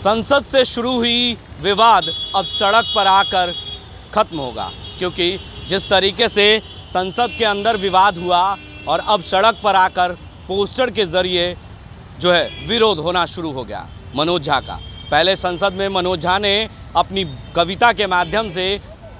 संसद से शुरू हुई विवाद अब सड़क पर आकर खत्म होगा, क्योंकि जिस तरीके से संसद के अंदर विवाद हुआ और अब सड़क पर आकर पोस्टर के ज़रिए जो है विरोध होना शुरू हो गया मनोज झा का। पहले संसद में मनोज झा ने अपनी कविता के माध्यम से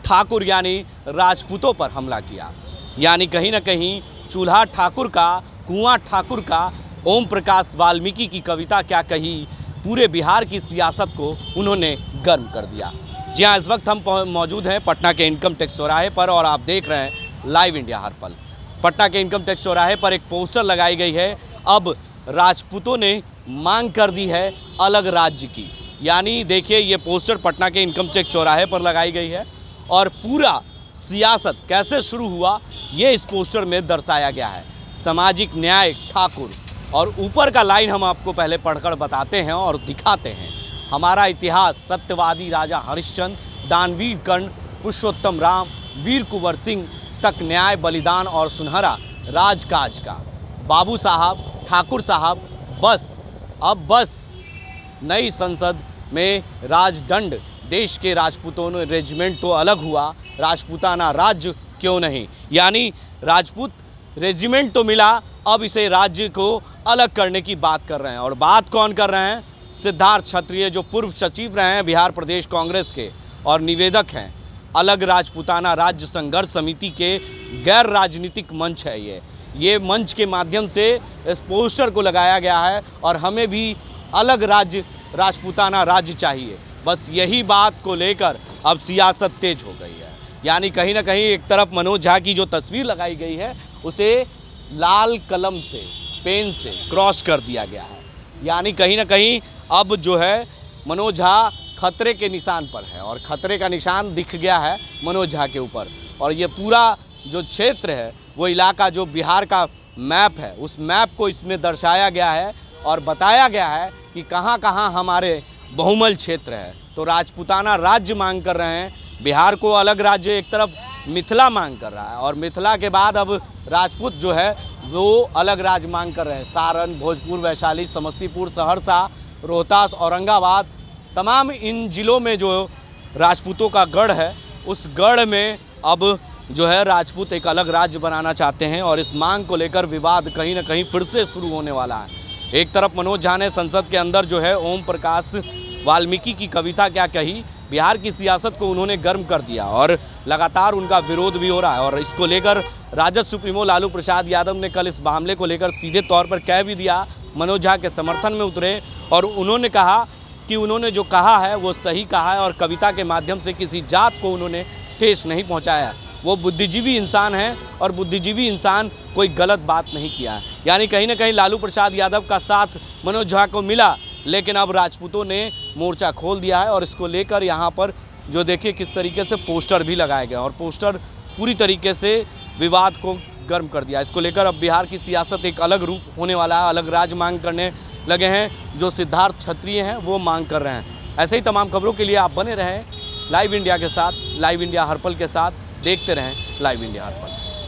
ठाकुर यानी राजपूतों पर हमला किया, यानी कहीं ना कहीं चूल्हा ठाकुर का, कुआं ठाकुर का ओम प्रकाश वाल्मीकि की कविता क्या कही, पूरे बिहार की सियासत को उन्होंने गर्म कर दिया। जी हाँ, इस वक्त हम मौजूद हैं पटना के इनकम टैक्स चौराहे पर और आप देख रहे हैं लाइव इंडिया हर पल। पटना के इनकम टैक्स चौराहे पर एक पोस्टर लगाई गई है। अब राजपूतों ने मांग कर दी है अलग राज्य की, यानी देखिए ये पोस्टर पटना के इनकम टैक्स चौराहे पर लगाई गई है और पूरा सियासत कैसे शुरू हुआ ये इस पोस्टर में दर्शाया गया है। सामाजिक न्याय ठाकुर, और ऊपर का लाइन हम आपको पहले पढ़कर बताते हैं और दिखाते हैं। हमारा इतिहास सत्यवादी राजा हरिश्चंद्र, दानवीर कर्ण, पुरुषोत्तम राम, वीर कुंवर सिंह तक न्याय, बलिदान और सुनहरा राजकाज का। बाबू साहब, ठाकुर साहब, बस नई संसद में राजदंड, देश के राजपूतों ने रेजिमेंट तो अलग हुआ, राजपूताना राज्य क्यों नहीं, यानी राजपूत रेजिमेंट तो मिला, अब इसे राज्य को अलग करने की बात कर रहे हैं। और बात कौन कर रहे हैं? सिद्धार्थ क्षत्रिय, जो पूर्व सचिव रहे हैं बिहार प्रदेश कांग्रेस के और निवेदक हैं अलग राजपूताना राज्य संघर्ष समिति के। गैर राजनीतिक मंच है ये मंच के माध्यम से इस पोस्टर को लगाया गया है और हमें भी अलग राज्य, राजपूताना राज्य चाहिए। बस यही बात को लेकर अब सियासत तेज हो गई है, यानी कहीं ना कहीं एक तरफ मनोज झा की जो तस्वीर लगाई गई है उसे लाल कलम से, पेन से क्रॉस कर दिया गया है, यानी कहीं ना कहीं अब जो है मनोज झा खतरे के निशान पर है और खतरे का निशान दिख गया है मनोज झा के ऊपर। और ये पूरा जो क्षेत्र है, वो इलाका जो बिहार का मैप है, उस मैप को इसमें दर्शाया गया है और बताया गया है कि कहाँ कहाँ हमारे बहुमल क्षेत्र है। तो राजपूताना राज्य मांग कर रहे हैं, बिहार को अलग राज्य, एक तरफ मिथिला मांग कर रहा है और मिथिला के बाद अब राजपूत जो है वो अलग राज्य मांग कर रहे हैं। सारण, भोजपुर, वैशाली, समस्तीपुर, सहरसा, रोहतास, औरंगाबाद, तमाम इन ज़िलों में जो राजपूतों का गढ़ है, उस गढ़ में अब जो है राजपूत एक अलग राज्य बनाना चाहते हैं और इस मांग को लेकर विवाद कहीं ना कहीं फिर से शुरू होने वाला है। एक तरफ मनोज झा ने संसद के अंदर जो है ओम प्रकाश वाल्मीकि की कविता क्या कही, बिहार की सियासत को उन्होंने गर्म कर दिया और लगातार उनका विरोध भी हो रहा है। और इसको लेकर राजद सुप्रीमो लालू प्रसाद यादव ने कल इस मामले को लेकर सीधे तौर पर कह भी दिया, मनोज झा के समर्थन में उतरे और उन्होंने कहा कि उन्होंने जो कहा है वो सही कहा है और कविता के माध्यम से किसी जात को उन्होंने ठेस नहीं पहुँचाया। वो बुद्धिजीवी इंसान हैं और बुद्धिजीवी इंसान कोई गलत बात नहीं किया है, यानी कहीं ना कहीं लालू प्रसाद यादव का साथ मनोज झा को मिला, लेकिन अब राजपूतों ने मोर्चा खोल दिया है और इसको लेकर यहाँ पर जो देखिए किस तरीके से पोस्टर भी लगाए गए और पोस्टर पूरी तरीके से विवाद को गर्म कर दिया। इसको लेकर अब बिहार की सियासत एक अलग रूप होने वाला है, अलग राज्य मांग करने लगे हैं, जो सिद्धार्थ क्षत्रिय हैं वो मांग कर रहे हैं। ऐसे ही तमाम खबरों के लिए आप बने रहें लाइव इंडिया के साथ, लाइव इंडिया हर पल के साथ। देखते रहें लाइव इंडिया हर पल।